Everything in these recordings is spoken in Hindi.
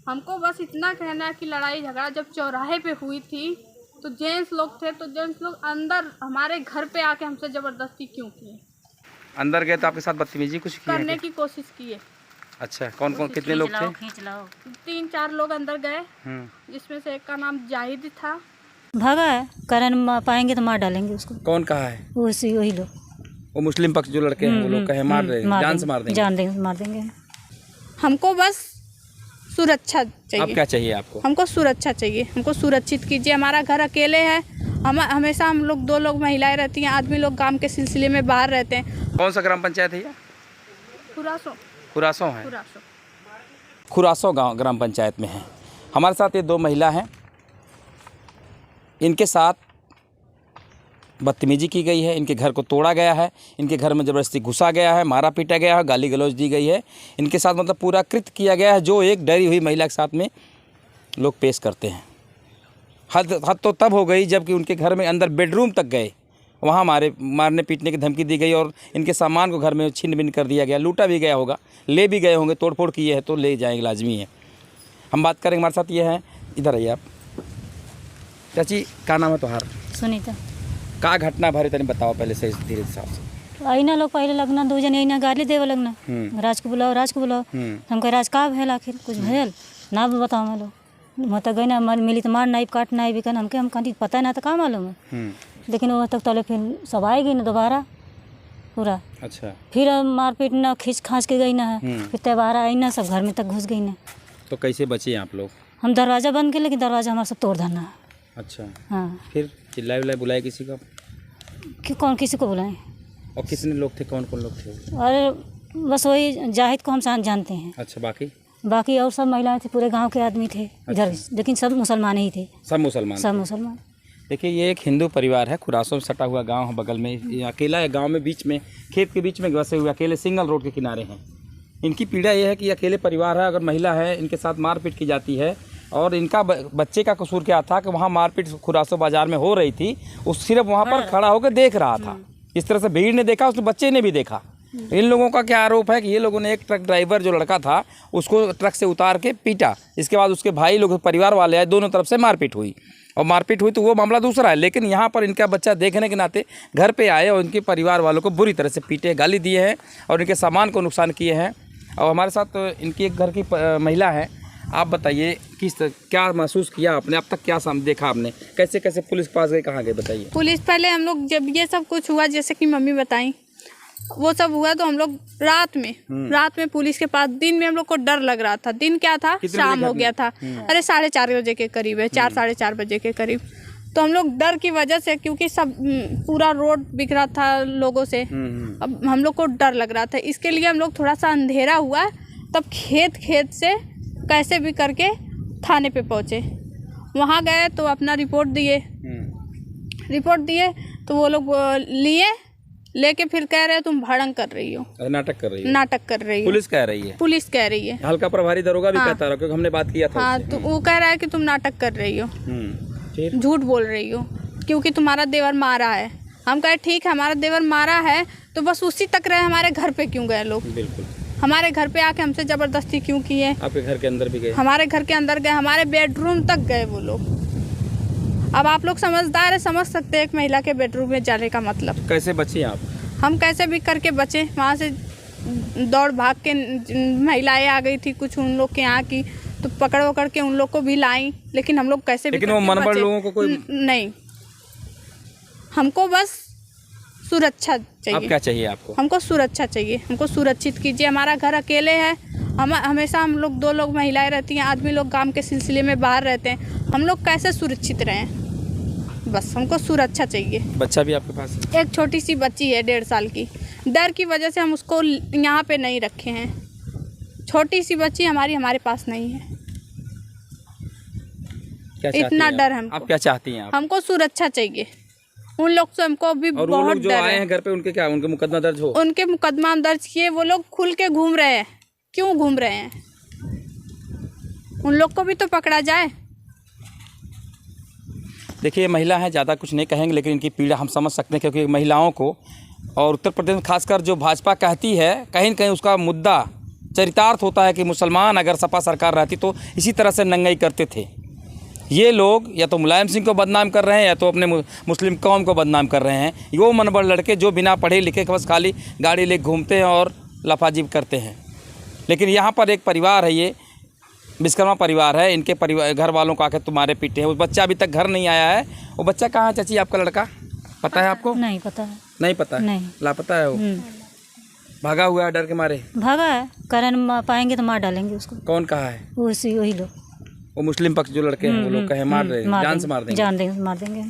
हमको बस इतना कहना है कि लड़ाई झगड़ा जब चौराहे पे हुई थी तो जेंट्स लोग थे, तो जेंट्स लोग अंदर हमारे घर पे आके हमसे ज़बरदस्ती क्यों किए? अंदर गए तो आपके साथ बदतमीजी कुछ की करने की कोशिश किए। अच्छा, कौन कौन कितने लोग थे? 3-4 लोग अंदर गए, जिसमें से एक का नाम जाहिद था। भागा है, करण पाएंगे तो मार डालेंगे उसको। कौन कहा है? वही लोग, वो मुस्लिम पक्ष जो लड़के हैं वो लोग कहे मार रहे हैं, जान से मार देंगे। मार देंगे। हमको बस सुरक्षा चाहिए। अब क्या चाहिए आपको? हमको सुरक्षा चाहिए, हमको सुरक्षित कीजिए। हमारा घर अकेले है, हमेशा हम लोग 2 लोग महिलाएं रहती हैं, आदमी लोग काम के सिलसिले में बाहर रहते हैं। कौन सा ग्राम पंचायत है ये? खुरासों है। खुरासों गांव ग्राम पंचायत में है। हमारे साथ ये 2 महिला हैं, इनके साथ बदतमीजी की गई है, इनके घर को तोड़ा गया है, इनके घर में ज़बरदस्ती घुसा गया है, मारा पीटा गया है, गाली गलौज दी गई है। इनके साथ मतलब पूरा कृत्य किया गया है जो एक डरी हुई महिला के साथ में लोग पेश करते हैं। हद तो तब हो गई जबकि उनके घर में अंदर बेडरूम तक गए, वहाँ मारने पीटने की धमकी दी गई और इनके सामान को घर में छिन भिन कर दिया गया। लूटा भी गया होगा, ले भी गए होंगे, तोड़ फोड़ किए हैं तो ले जाएंगे, लाजमी है। हम बात करेंगे, हमारे साथ ये है, इधर आइए आप। चाची क्या नाम है तुम्हारा? सुनीता। का घटना भरे तनी बताओ पहले से धीरे से। आईना लोग पहले लगना 2 जन आईना गाली देवे लगना, राज को बुलाओ। हम कहे राज का भेल, आखिर कुछ भेल ना बताओ। मैं लोग मत गई ना, मिली तो मार नाइप काट नाइप भी हम कहीं पता ना तो का मालूम है। लेकिन वो तक तले फिर सब आएगी ना दोबारा पूरा। अच्छा, फिर मारपीट ना खींच खाँच के गई ना है, फिर त्यौहार आई ना, सब घर में तक घुस गई ना। तो कैसे बचे आप लोग? हम दरवाज़ा बंद के, लेकिन दरवाज़ा हमारा सब तोड़ धरना है। अच्छा, हाँ। फिर चिल्लाए विल्लाए बुलाए किसी को? कौन किसी को बुलाएं? और कितने लोग थे, कौन कौन लोग थे? अरे बस वही जाहिद को हम जानते हैं। अच्छा, बाकी और सब महिलाएं थे, पूरे गांव के आदमी थे इधर। लेकिन सब मुसलमान ही थे। सब मुसलमान। देखिए, ये एक हिंदू परिवार है, खुरासों में सटा हुआ गांव है बगल में। ये अकेला है गांव में, बीच में खेत के बीच में बसे हुए अकेले सिंगल रोड के किनारे हैं। इनकी पीड़ा ये है कि अकेले परिवार है, अगर महिला है इनके साथ मारपीट की जाती है। और इनका बच्चे का कसूर क्या था कि वहाँ मारपीट खुरासों बाजार में हो रही थी, उस सिर्फ वहाँ पर खड़ा होकर देख रहा था। इस तरह से भीड़ ने देखा, उस बच्चे ने भी देखा। इन लोगों का क्या आरोप है कि ये लोगों ने एक ट्रक ड्राइवर जो लड़का था उसको ट्रक से उतार के पीटा। इसके बाद उसके भाई लोग, परिवार वाले आए, दोनों तरफ से मारपीट हुई। और मारपीट हुई तो वो मामला दूसरा है, लेकिन यहाँ पर इनका बच्चा देखने के नाते घर पे आए और इनके परिवार वालों को बुरी तरह से पीटे, गाली दिए हैं और इनके सामान को नुकसान किए हैं। और हमारे साथ इनकी एक घर की महिला है। आप बताइए क्या महसूस किया आपने, अब तक क्या देखा आपने, कैसे कैसे पुलिस के पास गए, कहाँ गए, बताइए। पुलिस पहले हम लोग जब ये सब कुछ हुआ, जैसे कि मम्मी बताई, वो सब हुआ तो हम लोग रात में पुलिस के पास। दिन में हम लोग को डर लग रहा था। दिन क्या था, शाम हो गया था। अरे 4:30 बजे के करीब है, 4-4:30 बजे के करीब। तो हम लोग डर की वजह से, क्योंकि सब पूरा रोड बिखरा था लोगों से, अब हम लोग को डर लग रहा था। इसके लिए हम लोग थोड़ा सा अंधेरा हुआ तब खेत से कैसे भी करके थाने पे पहुँचे। वहाँ गए तो अपना रिपोर्ट दिए तो वो लोग लेके फिर कह रहे हो तुम भड़ंग कर रही हो, नाटक कर रही हो। पुलिस कह रही है। हल्का प्रभारी दरोगा भी कहता रहा, क्योंकि हमने बात किया था। हाँ, तो वो कह रहा है कि तुम नाटक कर रही हो, झूठ बोल रही हो, क्योंकि तुम्हारा देवर मारा है। हम कहे ठीक है, हमारा देवर मारा है तो बस उसी तक रहे, हमारे घर पे क्यों गए लोग? बिल्कुल, हमारे घर पे आके हमसे जबरदस्ती क्यों किए? आपके घर के अंदर भी गए? हमारे घर के अंदर गए, हमारे बेडरूम तक गए वो लोग। अब आप लोग समझदार है, समझ सकते हैं एक महिला के बेडरूम में जाने का मतलब। कैसे बची आप? हम कैसे भी करके बचे। वहाँ से दौड़ भाग के महिलाएं आ गई थी कुछ उन लोग के यहाँ की, तो पकड़ के उन लोग को भी लाई। लेकिन हम लोग कैसे भी, लेकिन वो मनबड़ लोगों को कोई नहीं। हमको बस सुरक्षा चाहिए। अब क्या चाहिए आपको? हमको सुरक्षा चाहिए, हमको सुरक्षित कीजिए। हमारा घर अकेले है, हमेशा हम लोग 2 लोग महिलाएं रहती हैं, आदमी लोग काम के सिलसिले में बाहर रहते हैं। हम लोग कैसे सुरक्षित रहें? बस हमको सुरक्षा चाहिए। बच्चा भी आपके पास है? एक छोटी सी बच्ची है 1.5 साल की। डर की वजह से हम उसको यहाँ पे नहीं रखे हैं। छोटी सी बच्ची हमारे पास नहीं है। इतना डर हमको। आप क्या चाहती हैं? हमको सुरक्षा चाहिए। उन लोग से हमको भी बहुत डर है। जो आए हैं घर पे, उनके क्या, उनके मुकदमा दर्ज हो? उनके मुकदमा दर्ज किए, वो लोग खुल के घूम रहे हैं। क्यों घूम रहे हैं? उन लोग को भी तो पकड़ा जाए। देखिए, ये महिला है, ज़्यादा कुछ नहीं कहेंगे, लेकिन इनकी पीड़ा हम समझ सकते हैं, क्योंकि महिलाओं को और उत्तर प्रदेश में खासकर जो भाजपा कहती है, कहीं न कहीं उसका मुद्दा चरितार्थ होता है कि मुसलमान अगर सपा सरकार रहती तो इसी तरह से नंगाई करते थे। ये लोग या तो मुलायम सिंह को बदनाम कर रहे हैं या तो अपने मुस्लिम कौम को बदनाम कर रहे हैं। वो मनबड़ लड़के जो बिना पढ़े लिखे के बस खाली गाड़ी लेके घूमते हैं और लफाजिब करते हैं। लेकिन यहाँ पर एक परिवार है, ये विश्वकर्मा परिवार है, इनके परिवार घर वालों को आकर तुम्हारे पीटे हैं। वो बच्चा अभी तक घर नहीं आया है। वो बच्चा कहाँ है चाची, आपका लड़का पता है आपको? नहीं पता है। नहीं पता है, नहीं। लापता है वो, भागा हुआ है डर के मारे। भागा है, कारण पाएंगे तो मार डालेंगे उसको। कौन कहा है? वही लोग, वो मुस्लिम पक्ष जो लड़के हैं वो लोग कहे मार रहे हैं, जान से मार देंगे। जान मार देंगे।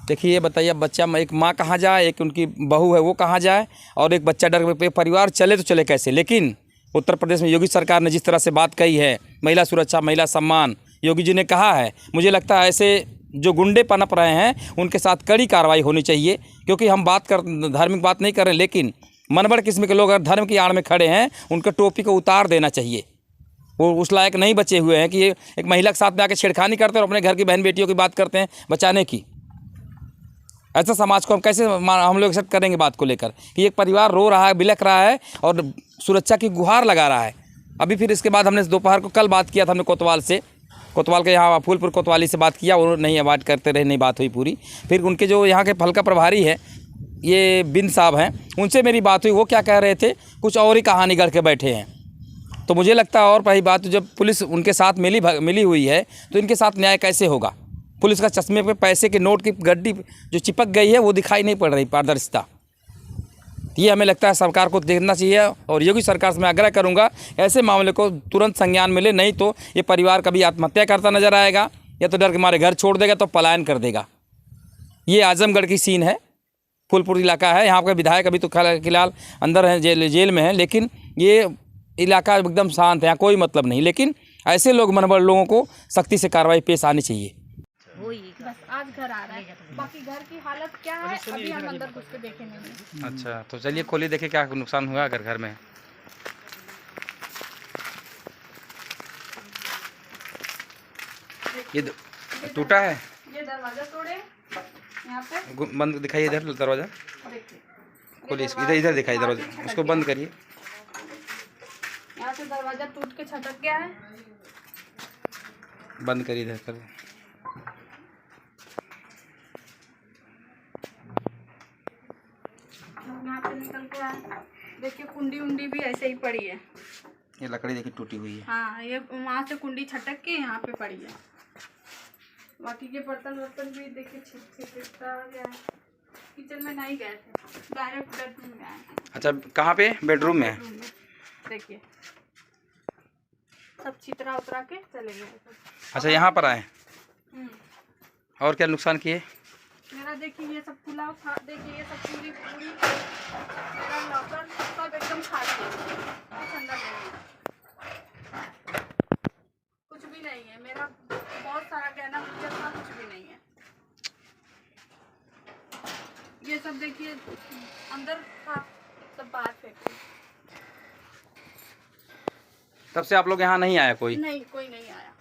देखिए ये बताइए, बच्चा, एक माँ कहाँ जाए, एक उनकी बहू है वो कहाँ जाए, और एक बच्चा डर के, परिवार चले तो चले कैसे। लेकिन उत्तर प्रदेश में योगी सरकार ने जिस तरह से बात कही है, महिला सुरक्षा, महिला सम्मान, योगी जी ने कहा है, मुझे लगता है ऐसे जो गुंडे पनप रहे हैं उनके साथ कड़ी कार्रवाई होनी चाहिए। क्योंकि हम धार्मिक बात नहीं कर रहे, लेकिन मनबड़ किस्म के लोग अगर धर्म की आड़ में खड़े हैं उनके टोपी को उतार देना चाहिए। वो उस लायक नहीं बचे हुए हैं कि ये एक महिला के साथ में आकर छेड़खानी करते हैं और अपने घर की बहन बेटियों की बात करते हैं बचाने की। ऐसा समाज को हम कैसे हम लोग एक्सेप्ट करेंगे बात को लेकर कि एक परिवार रो रहा है, बिलख रहा है और सुरक्षा की गुहार लगा रहा है। अभी फिर इसके बाद हमने दोपहर को कल बात किया था हमने कोतवाल से, कोतवाल के यहाँ फूलपुर कोतवाली से बात किया, वो नहीं अवॉइड करते रहे, नहीं बात हुई पूरी। फिर उनके जो यहाँ के हल्का प्रभारी है, ये बिन साहब हैं, उनसे मेरी बात हुई। वो क्या कह रहे थे, कुछ और ही कहानी गढ़ के बैठे हैं। तो मुझे लगता है, और पहली बात तो जब पुलिस उनके साथ मिली हुई है तो इनके साथ न्याय कैसे होगा। पुलिस का चश्मे पे पैसे के नोट की गड्डी जो चिपक गई है वो दिखाई नहीं पड़ रही, पारदर्शिता। ये हमें लगता है सरकार को देखना चाहिए। और योगी सरकार से मैं आग्रह करूंगा ऐसे मामले को तुरंत संज्ञान मिले, नहीं तो ये परिवार कभी आत्महत्या करता नजर आएगा या तो डर के मारे घर छोड़ देगा तो पलायन कर देगा। ये आजमगढ़ की सीन है, फूलपुर इलाका है। यहाँ का विधायक अभी तो फिलहाल अंदर है, जेल में है, लेकिन ये इलाका एकदम शांत है, यहाँ कोई मतलब नहीं। लेकिन ऐसे लोग मनबड़ लोगों को सख्ती से कार्रवाई पेश आनी चाहिए। बस आज घर आ रहा है, बाकी घर की हालत क्या है अभी हम अंदर घुस के देखे नहीं। अच्छा, तो चलिए खोलिए, देखे क्या नुकसान हुआ अगर घर में। ये टूटा है, ये दरवाजा तोड़े यहाँ पे, बंद दिखाइए इधर दरवाजा, खोलिए इधर, इधर दिखाइए दरवाजा, उसको बंद करिए। यहाँ से दरवाजा टूट के छटक गया है, बंद करिए इधर कर। यहाँ पे निकल के आया, देखिए कुंडी उंडी भी ऐसे ही पड़ी है। ये लकड़ी देखिए टूटी हुई है। हाँ, ये वहाँ से कुंडी छटक के यहाँ पे पड़ी है। बाकी के बर्तन वर्तन भी देखिए छिटका गया है। किचन में नहीं गए थे, डायरेक्ट बेडरूम में आए। अच्छा, कहाँ पे? बेडरूम में। देखिए सब छितरा उतरा के चले गए। अच्छा, यहाँ पर आए। और क्या नुकसान किए? मेरा देखिए ये सब खुला था, देखिए ये सब पूरी मेरा लॉकर सब एकदम खाली है, कुछ अंदर नहीं है, कुछ भी नहीं है। मेरा बहुत सारा गहना था, कुछ भी नहीं है। ये सब देखिए अंदर था, सब बाहर फेंक। तब से आप लोग यहाँ नहीं आया कोई? नहीं, कोई नहीं आया,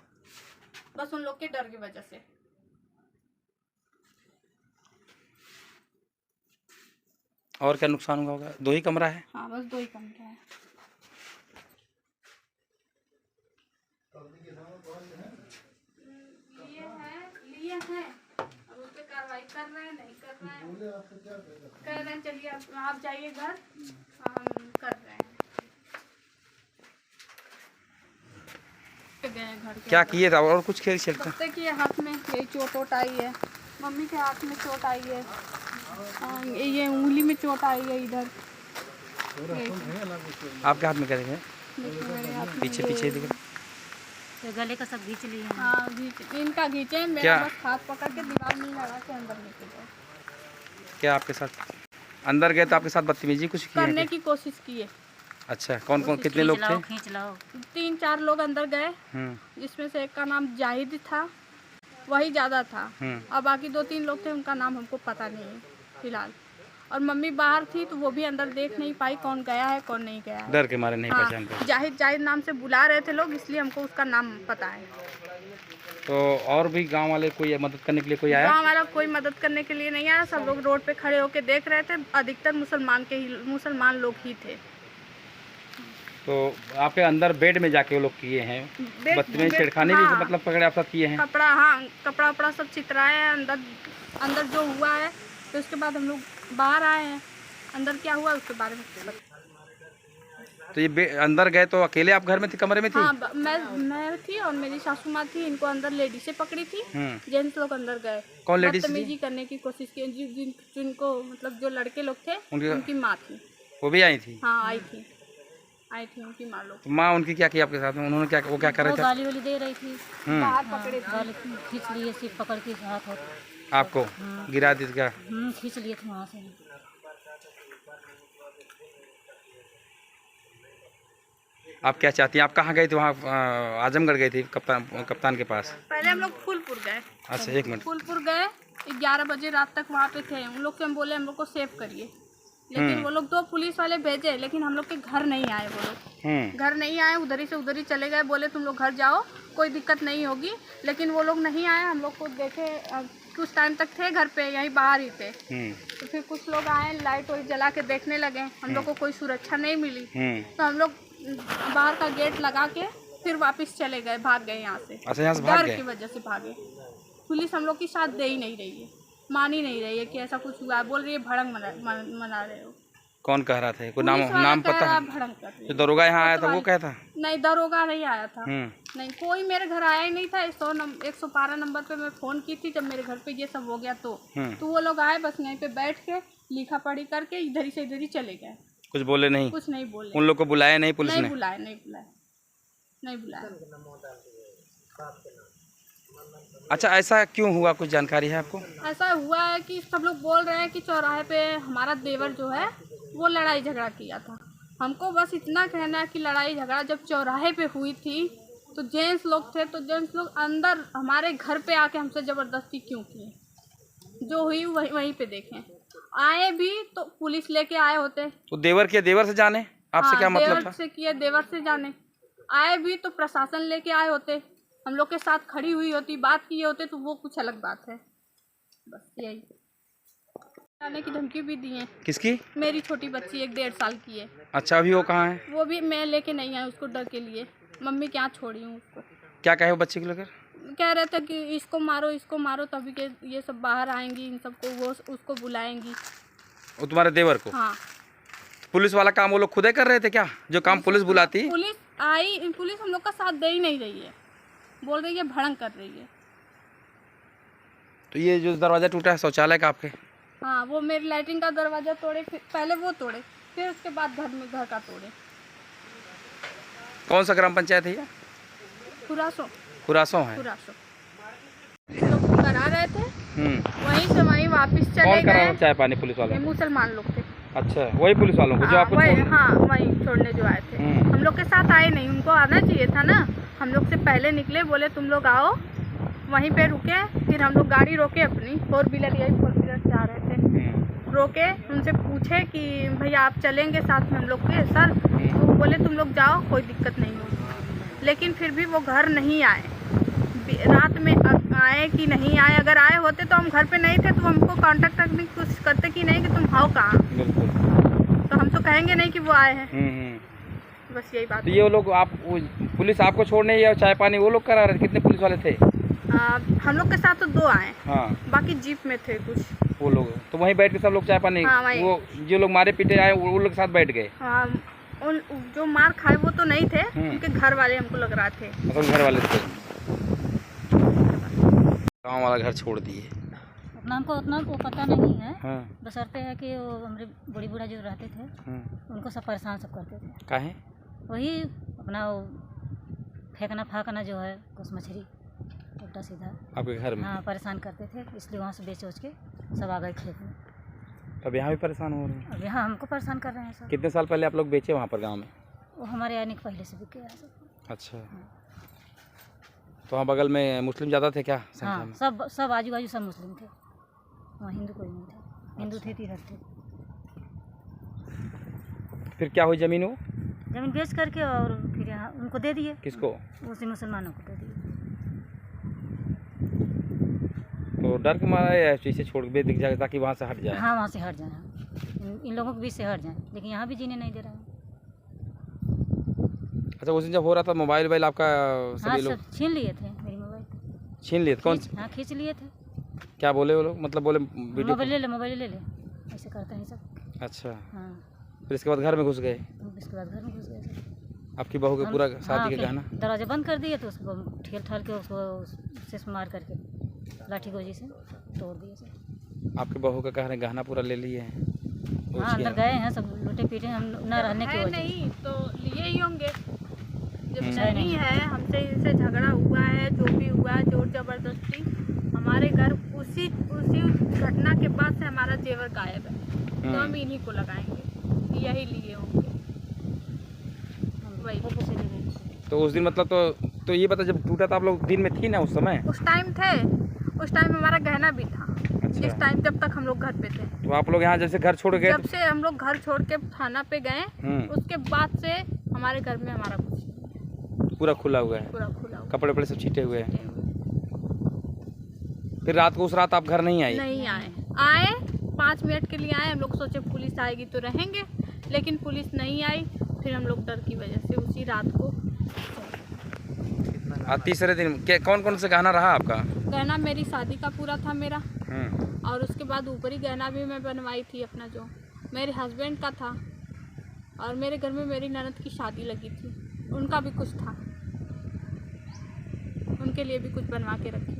बस उन लोग के डर की वजह से। और क्या नुकसान हुआ होगा? 2 ही कमरा है? हाँ, बस 2 ही कमरा है। लिए हैं, अब उस पे कार्रवाई कर रहे हैं, नहीं कर रहे हैं, कह रहे हैं चलिए आप जाइए घर, हम कर रहे हैं। गए घर क्या किए था और कुछ खेल खेलता? बच्चे के हाथ में यही चोट आई है, मम्मी के हाथ में चोट आई है, ये उंगली में चोट आई है इधर। आपके हाथ में क्या देखे? पीछे पीछे दिख तो गले का सब खींच लिए। हाँ, इनका खींचे, मेरा बस हाथ पकड़ के दीवार में लगा के अंदर लेके गए। क्या आपके साथ अंदर गए तो आपके साथ बदतमीजी कुछ की करने की कोशिश की है। अच्छा, कौन कौन कितने लोग थे? खींच लाओ। 3-4 लोग अंदर गए, जिसमें से एक का नाम जाहिद था, वही ज़्यादा था, और बाकी 2-3 लोग थे, उनका नाम हमको पता नहीं है फिलहाल। और मम्मी बाहर थी तो वो भी अंदर देख नहीं पाई कौन गया है कौन नहीं गया है, डर के मारे नहीं पहचान पाए। जाहिद नाम से बुला रहे थे लोग, इसलिए हमको उसका नाम पता है। तो और भी गांव वाले कोई मदद करने के लिए कोई आया? गांव वाला कोई मदद करने के लिए नहीं आया, सब लोग रोड पे खड़े होके देख रहे थे। अधिकतर मुसलमान लोग ही थे। तो आपके अंदर बेड में जाके वो लोग किए हैं, बदतमीजी छेड़खानी भी हाँ। मतलब पकड़े आप साथ किए हैं? कपड़ा, हाँ, कपड़ा उपड़ा सब चितराए हैं अंदर जो हुआ है। तो उसके बाद हम लोग बाहर आए हैं, अंदर क्या हुआ उसके बारे में। तो ये अंदर गए तो अकेले आप घर में थी, कमरे में थी? हाँ, मैं थी और मेरी सासू माँ थी। इनको अंदर लेडीज से पकड़ी थी, जेंट्स लोग अंदर गए। कौन लेडीज? बदतमीजी करने की कोशिश की। जिनको मतलब जो लड़के लोग थे उनकी माँ थी। वो भी आई थी? हाँ, आई थी उनकी माँ लोग। तो माँ उनकी क्या किया आपके साथ में? उन्होंने क्या, वो क्या कर रहे थे? गाली वाली दे रही थी, बाहर पकड़े थे, गाली खींच लिए, सिर्फ पकड़ के हाथ आपको गिरा दी क्या? खींच लिए थे वहाँ से। आप क्या चाहती हैं? आप कहाँ गई थी? वहाँ आजमगढ़ गई थी कप्तान के पास? पहले हम लोग फूलपुर गए। अच्छा, एक मिनट। फूलपुर गए, 11 बजे रात तक वहाँ पे थे। उन लोग से हम बोले हम लोग को सेव करिए, लेकिन वो लोग 2 पुलिस वाले भेजे, लेकिन हम लोग के घर नहीं आए। वो लोग घर नहीं आए, उधर ही से उधर ही चले गए। बोले तुम लोग घर जाओ, कोई दिक्कत नहीं होगी, लेकिन वो लोग नहीं आए। हम लोग को देखे कुछ टाइम तक थे घर पे, यहीं बाहर ही थे। तो फिर कुछ लोग आए, लाइट वाइट जला के देखने लगे। हम लोग को कोई सुरक्षा नहीं मिली, तो हम लोग बाहर का गेट लगा के फिर वापस चले गए, भाग गए यहाँ से। अच्छा, यहाँ से भाग डर गए? की वजह से भागे। पुलिस हम लोग की साथ दे ही नहीं रही है, मान ही नहीं रही है कि ऐसा कुछ हुआ है। बोल रही है भड़ंग मना रहे हो। कौन कह रहा था? कोई नाम पता है? भड़ंग कर रही है। जो दरोगा यहाँ आया था वो कहता? नहीं, दरोगा नहीं आया था। नहीं, कोई मेरे घर आया ही नहीं था। 112 नंबर पे मैं फ़ोन की थी जब मेरे घर पे ये सब हो गया। तो वो लोग आए, बस यहीं पे बैठ के लिखा पढ़ी करके इधर ही से इधर ही चले गए। कुछ बोले नहीं? कुछ नहीं बोले। उन लोग को बुलाया नहीं पुलिस ने? नहीं बुलाया। अच्छा, ऐसा क्यों हुआ, कुछ जानकारी है आपको? ऐसा हुआ है कि सब लोग बोल रहे हैं कि चौराहे पे हमारा देवर जो है वो लड़ाई झगड़ा किया था। हमको बस इतना कहना है कि लड़ाई झगड़ा जब चौराहे पे हुई थी तो जेंट्स लोग थे, तो जेंट्स लोग अंदर हमारे घर पे आके हमसे ज़बरदस्ती क्यों किए? जो हुई वहीं पे देखें। आए भी तो पुलिस लेके आए होते। तो देवर से जाने आपसे क्या मतलब था? देवर से किए, देवर से जाने। आए भी तो प्रशासन लेके आए होते, हम लोग के साथ खड़ी हुई होती, बात किए होते, तो वो कुछ अलग बात है। बस यही। आने की धमकी भी दी है। किसकी? मेरी छोटी बच्ची 1-1.5 साल की है। अच्छा, अभी वो कहाँ है? वो भी मैं लेके नहीं आई उसको, डर के लिए। मम्मी क्या छोड़ी हूँ उसको। क्या कहे वो बच्चे को लेकर? कह रहे थे कि इसको मारो, तभी के ये सब बाहर आएंगी, इन सबको वो उसको बुलाएंगी। वो तुम्हारे देवर को? हाँ। पुलिस वाला काम वो लोग खुद ही कर रहे थे क्या, जो काम पुलिस बुलाती? पुलिस हम लोग का साथ दे ही नहीं रही है, बोल रही है भड़ंग कर रही है। तो ये जो दरवाजा टूटा है शौचालय का आपके? हाँ, वो मेरे लैट्रिन का दरवाजा तोड़े, पहले वो तोड़े, फिर उसके बाद घर का तोड़े। कौन सा ग्राम पंचायत है ये? खुरासों है। लोग करा रहे थे, वहीं से वहीं वापस चले गए। चाय पानी पुलिस वाले? मुसलमान लोग थे। अच्छा, वही पुलिस वालों को जो आपको वहीं छोड़ने जो आए थे। हम लोग के साथ आए नहीं, उनको आना चाहिए था ना। हम लोग से पहले निकले, बोले तुम लोग आओ, वहीं पे रुके। फिर हम लोग गाड़ी रोके अपनी, 4 व्हीलर से आ रहे थे, रोके, उनसे पूछे कि भैया आप चलेंगे साथ में हम लोग के? सर, तो बोले तुम लोग जाओ, कोई दिक्कत नहीं होगी। लेकिन फिर भी वो घर नहीं आए। रात में आए कि नहीं आए, अगर आए होते तो हम घर पे नहीं थे तो हमको कांटेक्ट करने की कोशिश करते कि नहीं कि तुम आओ कहाँ, तो हम तो कहेंगे नहीं कि वो आए हैं। बस यही बात। तो ये लोग पुलिस आपको छोड़ने या चाय पानी वो लोग करा रहे? कितने पुलिस वाले थे? हम लोग के साथ तो 2 आए। हाँ, बाकी जीप में थे कुछ वो लोग। तो वहीं बैठ के सब लोग चाय पानी? हाँ, वो जो लोग मारे पीटे आए वो लोग के साथ बैठ गए? हाँ, जो मार खाए वो तो नहीं थे, उनके घर वाले हमको लग रहा थे। मतलब घर वाले थे। गाँव वाला घर छोड़ दिए? अपना हमको उतना वो पता नहीं है। हाँ। बशर्ते है कि वो हमारे बड़ी बूढ़ा जो रहते थे उनको सब परेशान सब करते थे। काहे? वही अपना वो फेंकना फाकना जो है कुछ मछली उल्टा सीधा आपके घर में? हाँ, परेशान करते थे, इसलिए वहाँ से बेच उच के सब आ गए खेत में। अब यहाँ भी परेशान हो रहे हैं? अब यहाँ हमको परेशान कर रहे हैं सब। कितने साल पहले आप लोग बेचे वहाँ पर गाँव में? वो हमारे आने के पहले से बिक गया सब। अच्छा, तो वहाँ बगल में मुस्लिम ज़्यादा थे क्या संख्या हाँ, में? सब आजू बाजू सब मुस्लिम थे, वहाँ हिंदू कोई नहीं था। हिंदू थे 3 थे। फिर क्या हुई ज़मीन? वो ज़मीन बेच करके और फिर यहाँ उनको दे दिए। किसको? उसी मुसलमानों को दे दिए। तो डर के मारा है ऐसे छोड़ के दिख जाए ताकि वहाँ से हट जाए? हाँ, वहाँ से हट जाए, इन लोगों के बीच से हट जाए, लेकिन यहाँ भी जीने नहीं दे रहे हैं। अच्छा, उस दिन जब हो रहा था मोबाइल वोबाइल आपका हाँ सभी लोग सब छीन लिए थे मेरी मोबाइल। छीन लिए थे? कौन हाँ खींच लिए थे। क्या बोले वो लोग? मतलब बोले वीडियो? मोबाइल ले ले ऐसे करते हैं सब। अच्छा, हाँ फिर इसके बाद घर में घुस गए? इसके बाद घर में घुस गए सब। आपकी बहू के पूरा शादी का गहना? दरवाजा बंद कर दिए तो उसको ठेल ठाल के उसको से मार करके लाठी गोजी से तोड़ दिए सब। आपके बहू का कह रहे गहना पूरा ले लिए हैं? हाँ अंदर गए हैं सब, लूटे पीटे हम न रहने की वजह नहीं तो लिए ही होंगे। जब नहीं है, हमसे इनसे झगड़ा हुआ है, जो भी हुआ है जोर जबरदस्ती, हमारे घर उसी घटना के बाद से हमारा जेवर गायब है। तो हम इन्हीं को लगाएंगे, यही लिए होंगे वही। तो उस दिन मतलब तो ये बता, जब टूटा था आप लोग दिन में थी ना उस समय? उस टाइम थे, उस टाइम हमारा गहना भी था। अच्छा। जिस टाइम जब तक हम लोग घर पे थे। तो आप लोग यहाँ जैसे घर छोड़ गए? जब से हम लोग घर छोड़ के थाना पे गए, उसके बाद से हमारे घर में हमारा कुछ पूरा खुला हुआ है? पूरा खुला हुआ, कपड़े वपड़े सब छीटे हुए हैं। फिर रात को उस रात आप घर नहीं आई? नहीं आए 5 मिनट के लिए आए। हम लोग सोचे पुलिस आएगी तो रहेंगे, लेकिन पुलिस नहीं आई। फिर हम लोग डर की वजह से उसी रात को। तीसरे दिन क्या कौन कौन से गहना रहा आपका? गहना मेरी शादी का पूरा था मेरा, और उसके बाद ऊपरी गहना भी मैं बनवाई थी अपना, जो मेरे हस्बैंड का था, और मेरे घर में मेरी ननद की शादी लगी थी, उनका भी कुछ था, उनके लिए भी कुछ बनवा के रखी।